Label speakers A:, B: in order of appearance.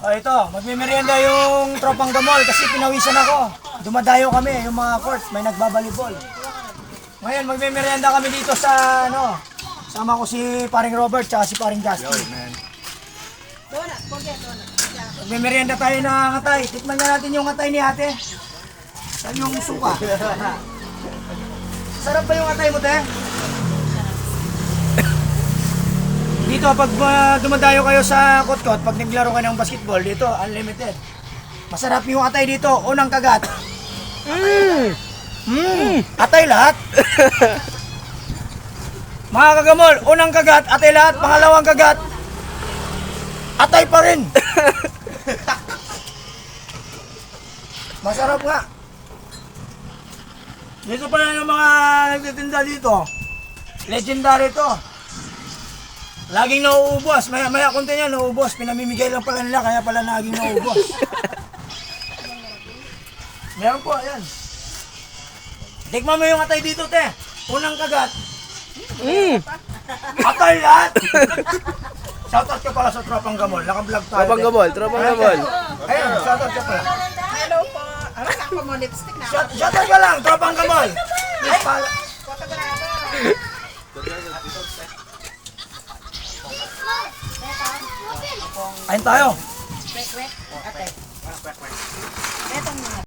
A: O ito, magmimerienda yung tropang gamol kasi pinawisan ako. Dumadayo kami, yung mga court, may nagbabalibol. Ngayon, magmimerienda kami dito sa ano. Sama ko si paring Robert tsaka si paring Justin. Magmimerienda tayo ng atay. Tikman nga natin yung atay ni ate. Saan yung suka? Sarap ba yung atay mo, te? Dito, pag dumadayo kayo sa Kotkot, pag naglaro kayo ng basketball, dito, unlimited. Masarap yung atay dito, unang kagat. Atay lahat. Mga kagamol, unang kagat, atay lahat, pangalawang kagat, atay pa rin. Masarap nga. Dito pala yung mga nagtitinda dito. Legendary to. Laging nauubos. Maya konti yan, nauubos. Pinamimigay lang pala nila, kaya pala laging nauubos. Meron po, ayan. Tikman mo yung atay dito, te. Unang kagat. Atay lahat. Shoutout ka pala sa Tropang Gamol. Naka-vlog tayo.
B: Tropang Gamol, Tropang Gamol.
A: Ayun, shoutout ka pala.
C: Hello po. Ano ako mo lipstick na?
A: Shoutout ka lang, Tropang Gamol. Please pala. Ayun tayo.
C: Kwek, kwek. Ate.